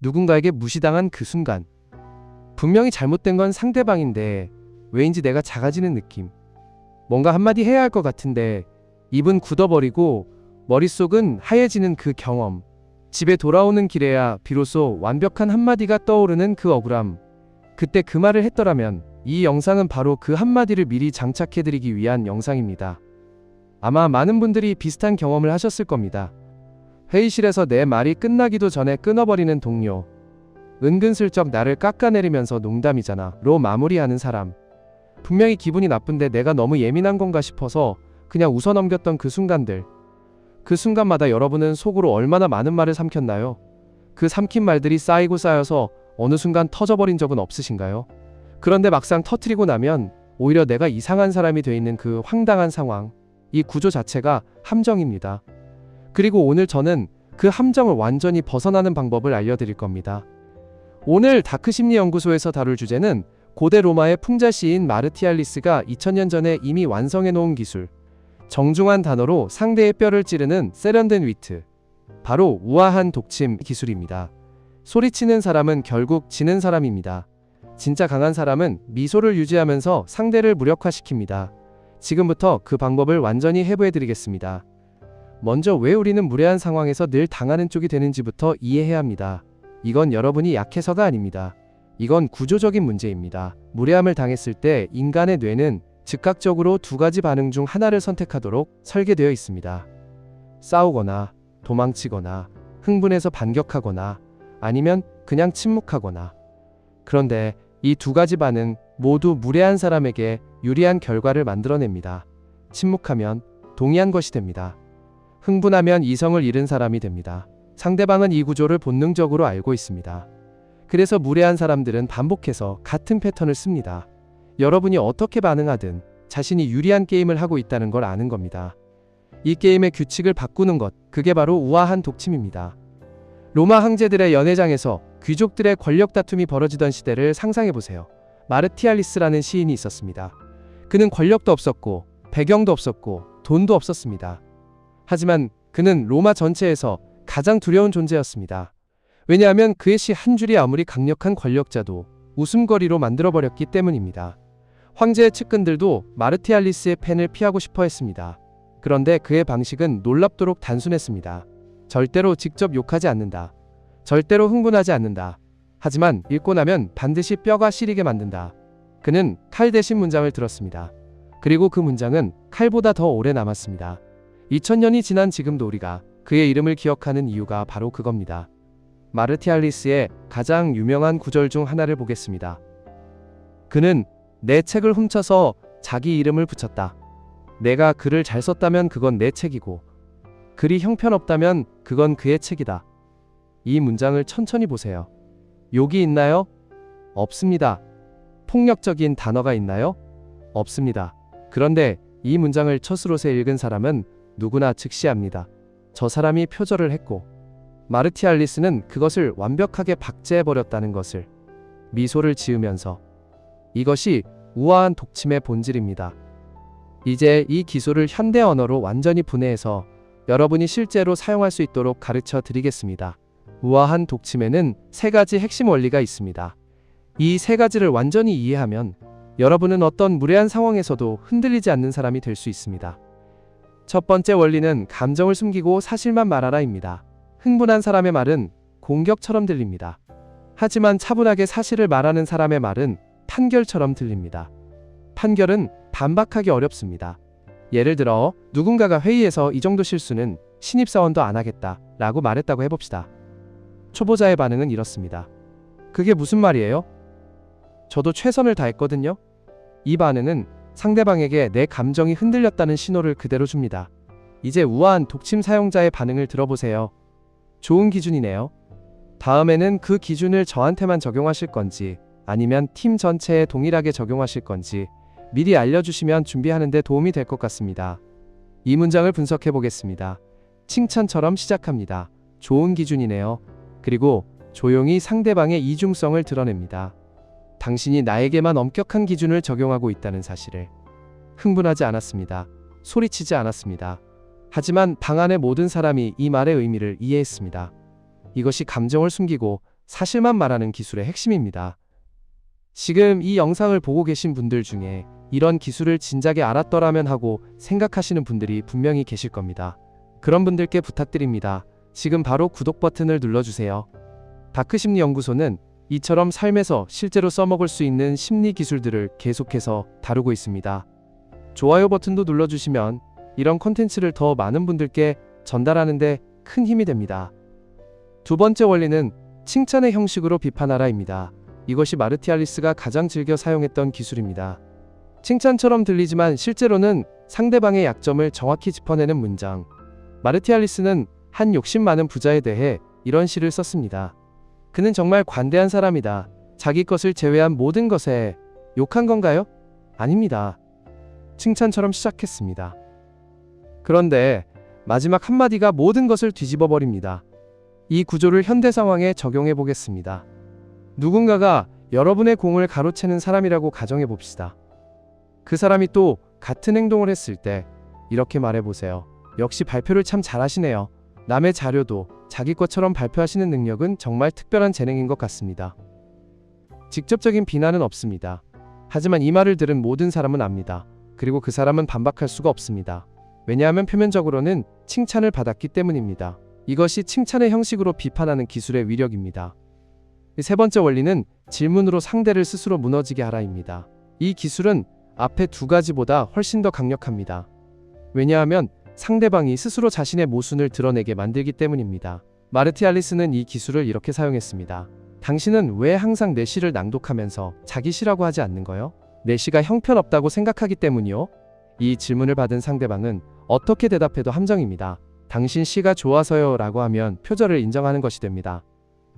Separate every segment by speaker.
Speaker 1: 누군가에게 무시당한 그 순간, 분명히 잘못된 건 상대방인데 왜인지 내가 작아지는 느낌. 뭔가 한마디 해야 할 것 같은데 입은 굳어버리고 머릿속은 하얘지는 그 경험. 집에 돌아오는 길에야 비로소 완벽한 한마디가 떠오르는 그 억울함. 그때 그 말을 했더라면. 이 영상은 바로 그 한마디를 미리 장착해드리기 위한 영상입니다. 아마 많은 분들이 비슷한 경험을 하셨을 겁니다. 회의실에서 내 말이 끝나기도 전에 끊어버리는 동료. 은근슬쩍 나를 깎아내리면서 농담이잖아 로 마무리하는 사람. 분명히 기분이 나쁜데 내가 너무 예민한 건가 싶어서 그냥 웃어넘겼던 그 순간들. 그 순간마다 여러분은 속으로 얼마나 많은 말을 삼켰나요? 그 삼킨 말들이 쌓이고 쌓여서 어느 순간 터져버린 적은 없으신가요? 그런데 막상 터뜨리고 나면 오히려 내가 이상한 사람이 돼 있는 그 황당한 상황. 이 구조 자체가 함정입니다. 그리고 오늘 저는 그 함정을 완전히 벗어나는 방법을 알려드릴 겁니다. 오늘 다크심리연구소에서 다룰 주제는 고대 로마의 풍자 시인 마르티알리스가 2000년 전에 이미 완성해 놓은 기술. 정중한 단어로 상대의 뼈를 찌르는 세련된 위트. 바로 우아한 독침 기술입니다. 소리치는 사람은 결국 지는 사람입니다. 진짜 강한 사람은 미소를 유지하면서 상대를 무력화시킵니다. 지금부터 그 방법을 완전히 해부해드리겠습니다. 먼저 왜 우리는 무례한 상황에서 늘 당하는 쪽이 되는지부터 이해해야 합니다. 이건 여러분이 약해서가 아닙니다. 이건 구조적인 문제입니다. 무례함을 당했을 때 인간의 뇌는 즉각적으로 두 가지 반응 중 하나를 선택하도록 설계되어 있습니다. 싸우거나, 도망치거나, 흥분해서 반격하거나, 아니면 그냥 침묵하거나. 그런데 이 두 가지 반응 모두 무례한 사람에게 유리한 결과를 만들어냅니다. 침묵하면 동의한 것이 됩니다. 흥분하면 이성을 잃은 사람이 됩니다. 상대방은 이 구조를 본능적으로 알고 있습니다. 그래서 무례한 사람들은 반복해서 같은 패턴을 씁니다. 여러분이 어떻게 반응하든 자신이 유리한 게임을 하고 있다는 걸 아는 겁니다. 이 게임의 규칙을 바꾸는 것, 그게 바로 우아한 독침입니다. 로마 황제들의 연회장에서 귀족들의 권력 다툼이 벌어지던 시대를 상상해보세요. 마르티알리스라는 시인이 있었습니다. 그는 권력도 없었고 배경도 없었고 돈도 없었습니다. 하지만 그는 로마 전체에서 가장 두려운 존재였습니다. 왜냐하면 그의 시 한 줄이 아무리 강력한 권력자도 웃음거리로 만들어버렸기 때문입니다. 황제의 측근들도 마르티알리스의 펜을 피하고 싶어 했습니다. 그런데 그의 방식은 놀랍도록 단순했습니다. 절대로 직접 욕하지 않는다. 절대로 흥분하지 않는다. 하지만 읽고 나면 반드시 뼈가 시리게 만든다. 그는 칼 대신 문장을 들었습니다. 그리고 그 문장은 칼보다 더 오래 남았습니다. 2000년이 지난 지금도 우리가 그의 이름을 기억하는 이유가 바로 그겁니다. 마르티알리스의 가장 유명한 구절 중 하나를 보겠습니다. 그는 내 책을 훔쳐서 자기 이름을 붙였다. 내가 글을 잘 썼다면 그건 내 책이고 글이 형편없다면 그건 그의 책이다. 이 문장을 천천히 보세요. 욕이 있나요? 없습니다. 폭력적인 단어가 있나요? 없습니다. 그런데 이 문장을 첫스롯에 읽은 사람은 누구나 즉시합니다. 저 사람이 표절을 했고 마르티알리스는 그것을 완벽하게 박제해버렸다는 것을. 미소를 지으면서. 이것이 우아한 독침의 본질입니다. 이제 이 기술을 현대 언어로 완전히 분해해서 여러분이 실제로 사용할 수 있도록 가르쳐 드리겠습니다. 우아한 독침에는 세 가지 핵심 원리가 있습니다. 이 세 가지를 완전히 이해하면 여러분은 어떤 무례한 상황에서도 흔들리지 않는 사람이 될 수 있습니다. 첫 번째 원리는 감정을 숨기고 사실만 말하라입니다. 흥분한 사람의 말은 공격처럼 들립니다. 하지만 차분하게 사실을 말하는 사람의 말은 판결처럼 들립니다. 판결은 반박하기 어렵습니다. 예를 들어 누군가가 회의에서 이 정도 실수는 신입사원도 안 하겠다 라고 말했다고 해봅시다. 초보자의 반응은 이렇습니다. 그게 무슨 말이에요? 저도 최선을 다했거든요. 이 반응은 상대방에게 내 감정이 흔들렸다는 신호를 그대로 줍니다. 이제 우아한 독침 사용자의 반응을 들어보세요. 좋은 기준이네요. 다음에는 그 기준을 저한테만 적용하실 건지 아니면 팀 전체에 동일하게 적용하실 건지 미리 알려주시면 준비하는 데 도움이 될 것 같습니다. 이 문장을 분석해 보겠습니다. 칭찬처럼 시작합니다. 좋은 기준이네요. 그리고 조용히 상대방의 이중성을 드러냅니다. 당신이 나에게만 엄격한 기준을 적용하고 있다는 사실을. 흥분하지 않았습니다. 소리치지 않았습니다. 하지만 방 안의 모든 사람이 이 말의 의미를 이해했습니다. 이것이 감정을 숨기고 사실만 말하는 기술의 핵심입니다. 지금 이 영상을 보고 계신 분들 중에 이런 기술을 진작에 알았더라면 하고 생각하시는 분들이 분명히 계실 겁니다. 그런 분들께 부탁드립니다. 지금 바로 구독 버튼을 눌러주세요. 다크심리연구소는 이처럼 삶에서 실제로 써먹을 수 있는 심리 기술들을 계속해서 다루고 있습니다. 좋아요 버튼도 눌러주시면 이런 콘텐츠를 더 많은 분들께 전달하는 데 큰 힘이 됩니다. 두 번째 원리는 칭찬의 형식으로 비판하라입니다. 이것이 마르티알리스가 가장 즐겨 사용했던 기술입니다. 칭찬처럼 들리지만 실제로는 상대방의 약점을 정확히 짚어내는 문장. 마르티알리스는 한 욕심 많은 부자에 대해 이런 시를 썼습니다. 그는 정말 관대한 사람이다. 자기 것을 제외한 모든 것에 욕한 건가요? 아닙니다. 칭찬처럼 시작했습니다. 그런데 마지막 한마디가 모든 것을 뒤집어 버립니다. 이 구조를 현대 상황에 적용해 보겠습니다. 누군가가 여러분의 공을 가로채는 사람이라고 가정해 봅시다. 그 사람이 또 같은 행동을 했을 때 이렇게 말해 보세요. 역시 발표를 참 잘하시네요. 남의 자료도 자기 것처럼 발표하시는 능력은 정말 특별한 재능인 것 같습니다. 직접적인 비난은 없습니다. 하지만 이 말을 들은 모든 사람은 압니다. 그리고 그 사람은 반박할 수가 없습니다. 왜냐하면 표면적으로는 칭찬을 받았기 때문입니다. 이것이 칭찬의 형식으로 비판하는 기술의 위력입니다. 세 번째 원리는 질문으로 상대를 스스로 무너지게 하라입니다. 이 기술은 앞에 두 가지보다 훨씬 더 강력합니다. 왜냐하면 상대방이 스스로 자신의 모순을 드러내게 만들기 때문입니다. 마르티알리스는 이 기술을 이렇게 사용했습니다. 당신은 왜 항상 내 시를 낭독하면서 자기 시라고 하지 않는 거요? 내 시가 형편없다고 생각하기 때문이요? 이 질문을 받은 상대방은 어떻게 대답해도 함정입니다. 당신 시가 좋아서요 라고 하면 표절을 인정하는 것이 됩니다.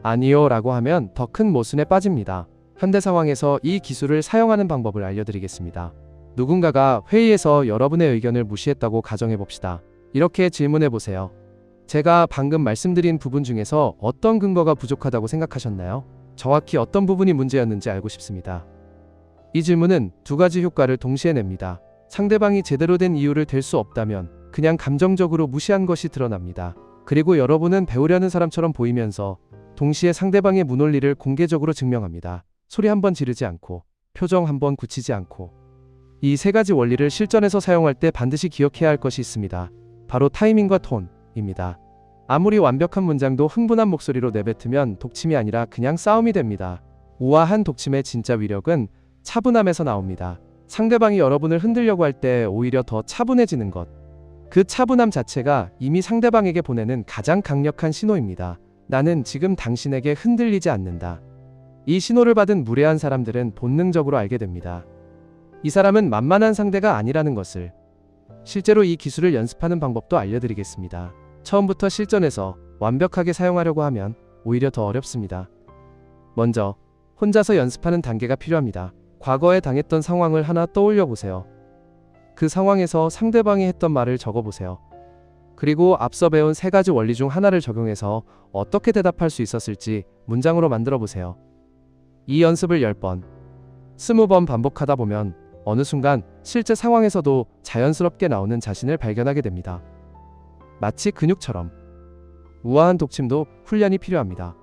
Speaker 1: 아니요 라고 하면 더 큰 모순에 빠집니다. 현대 상황에서 이 기술을 사용하는 방법을 알려드리겠습니다. 누군가가 회의에서 여러분의 의견을 무시했다고 가정해 봅시다. 이렇게 질문해 보세요. 제가 방금 말씀드린 부분 중에서 어떤 근거가 부족하다고 생각하셨나요? 정확히 어떤 부분이 문제였는지 알고 싶습니다. 이 질문은 두 가지 효과를 동시에 냅니다. 상대방이 제대로 된 이유를 댈 수 없다면 그냥 감정적으로 무시한 것이 드러납니다. 그리고 여러분은 배우려는 사람처럼 보이면서 동시에 상대방의 무논리를 공개적으로 증명합니다. 소리 한번 지르지 않고, 표정 한번 굳히지 않고. 이 세 가지 원리를 실전에서 사용할 때 반드시 기억해야 할 것이 있습니다. 바로 타이밍과 톤입니다. 아무리 완벽한 문장도 흥분한 목소리로 내뱉으면 독침이 아니라 그냥 싸움이 됩니다. 우아한 독침의 진짜 위력은 차분함에서 나옵니다. 상대방이 여러분을 흔들려고 할 때 오히려 더 차분해지는 것. 그 차분함 자체가 이미 상대방에게 보내는 가장 강력한 신호입니다. 나는 지금 당신에게 흔들리지 않는다. 이 신호를 받은 무례한 사람들은 본능적으로 알게 됩니다. 이 사람은 만만한 상대가 아니라는 것을. 실제로 이 기술을 연습하는 방법도 알려드리겠습니다. 처음부터 실전에서 완벽하게 사용하려고 하면 오히려 더 어렵습니다. 먼저 혼자서 연습하는 단계가 필요합니다. 과거에 당했던 상황을 하나 떠올려 보세요. 그 상황에서 상대방이 했던 말을 적어보세요. 그리고 앞서 배운 세 가지 원리 중 하나를 적용해서 어떻게 대답할 수 있었을지 문장으로 만들어 보세요. 이 연습을 10번, 20번 반복하다 보면 어느 순간 실제 상황에서도 자연스럽게 나오는 자신을 발견하게 됩니다. 마치 근육처럼. 우아한 독침도 훈련이 필요합니다.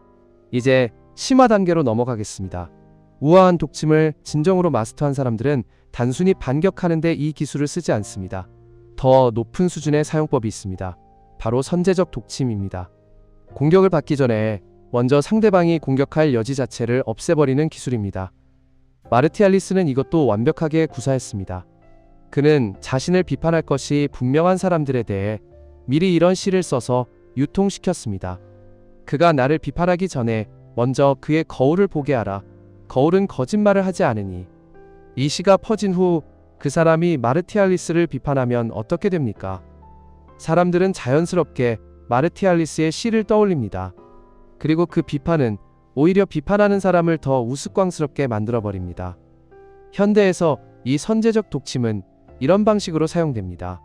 Speaker 1: 이제 심화 단계로 넘어가겠습니다. 우아한 독침을 진정으로 마스터한 사람들은 단순히 반격하는데 이 기술을 쓰지 않습니다. 더 높은 수준의 사용법이 있습니다. 바로 선제적 독침입니다. 공격을 받기 전에 먼저 상대방이 공격할 여지 자체를 없애버리는 기술입니다. 마르티알리스는 이것도 완벽하게 구사했습니다. 그는 자신을 비판할 것이 분명한 사람들에 대해 미리 이런 시를 써서 유통시켰습니다. 그가 나를 비판하기 전에 먼저 그의 거울을 보게 하라. 거울은 거짓말을 하지 않으니. 이 시가 퍼진 후 그 사람이 마르티알리스를 비판하면 어떻게 됩니까? 사람들은 자연스럽게 마르티알리스의 시를 떠올립니다. 그리고 그 비판은 오히려 비판하는 사람을 더 우스꽝스럽게 만들어버립니다. 현대에서 이 선제적 독침은 이런 방식으로 사용됩니다.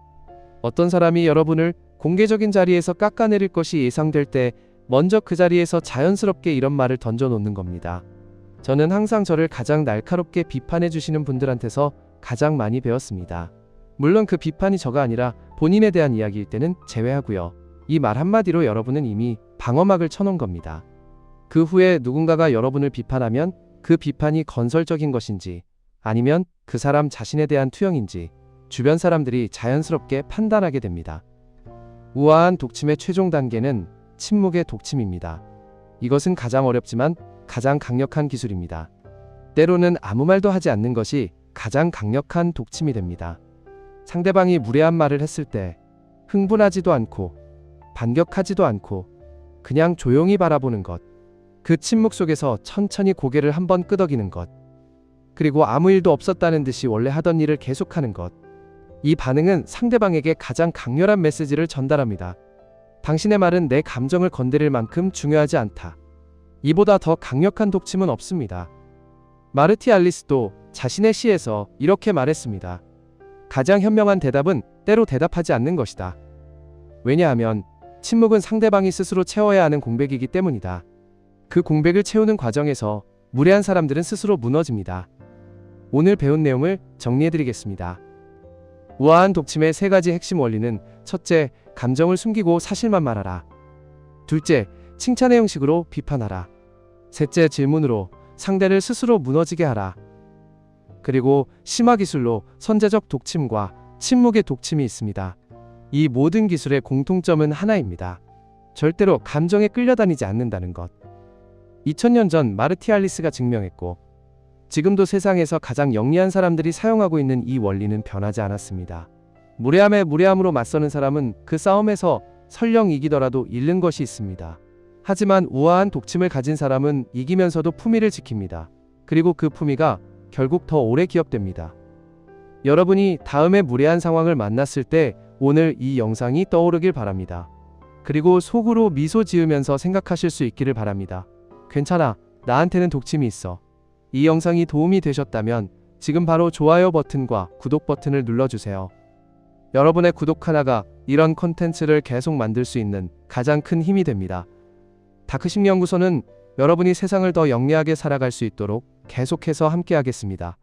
Speaker 1: 어떤 사람이 여러분을 공개적인 자리에서 깎아내릴 것이 예상될 때 먼저 그 자리에서 자연스럽게 이런 말을 던져놓는 겁니다. 저는 항상 저를 가장 날카롭게 비판해 주시는 분들한테서 가장 많이 배웠습니다. 물론 그 비판이 저가 아니라 본인에 대한 이야기일 때는 제외하고요. 이 말 한마디로 여러분은 이미 방어막을 쳐놓은 겁니다. 그 후에 누군가가 여러분을 비판하면 그 비판이 건설적인 것인지 아니면 그 사람 자신에 대한 투영인지 주변 사람들이 자연스럽게 판단하게 됩니다. 우아한 독침의 최종 단계는 침묵의 독침입니다. 이것은 가장 어렵지만 가장 강력한 기술입니다. 때로는 아무 말도 하지 않는 것이 가장 강력한 독침이 됩니다. 상대방이 무례한 말을 했을 때 흥분하지도 않고 반격하지도 않고 그냥 조용히 바라보는 것. 그 침묵 속에서 천천히 고개를 한번 끄덕이는 것. 그리고 아무 일도 없었다는 듯이 원래 하던 일을 계속하는 것. 이 반응은 상대방에게 가장 강렬한 메시지를 전달합니다. 당신의 말은 내 감정을 건드릴 만큼 중요하지 않다. 이보다 더 강력한 독침은 없습니다. 마르티 알리스도 자신의 시에서 이렇게 말했습니다. 가장 현명한 대답은 때로 대답하지 않는 것이다. 왜냐하면 침묵은 상대방이 스스로 채워야 하는 공백이기 때문이다. 그 공백을 채우는 과정에서 무례한 사람들은 스스로 무너집니다. 오늘 배운 내용을 정리해드리겠습니다. 우아한 독침의 3가지 핵심 원리는 첫째, 감정을 숨기고 사실만 말하라. 둘째, 칭찬의 형식으로 비판하라. 셋째, 질문으로 상대를 스스로 무너지게 하라. 그리고 심화 기술로 선제적 독침과 침묵의 독침이 있습니다. 이 모든 기술의 공통점은 하나입니다. 절대로 감정에 끌려다니지 않는다는 것. 2000년 전 마르티 알리스가 증명했고 지금도 세상에서 가장 영리한 사람들이 사용하고 있는 이 원리는 변하지 않았습니다. 무례함에 무례함으로 맞서는 사람은 그 싸움에서 설령 이기더라도 잃는 것이 있습니다. 하지만 우아한 독침을 가진 사람은 이기면서도 품위를 지킵니다. 그리고 그 품위가 결국 더 오래 기억됩니다. 여러분이 다음에 무례한 상황을 만났을 때 오늘 이 영상이 떠오르길 바랍니다. 그리고 속으로 미소 지으면서 생각하실 수 있기를 바랍니다. 괜찮아, 나한테는 독침이 있어. 이 영상이 도움이 되셨다면 지금 바로 좋아요 버튼과 구독 버튼을 눌러주세요. 여러분의 구독 하나가 이런 콘텐츠를 계속 만들 수 있는 가장 큰 힘이 됩니다. 다크심리연구소는 여러분이 세상을 더 영리하게 살아갈 수 있도록 계속해서 함께하겠습니다.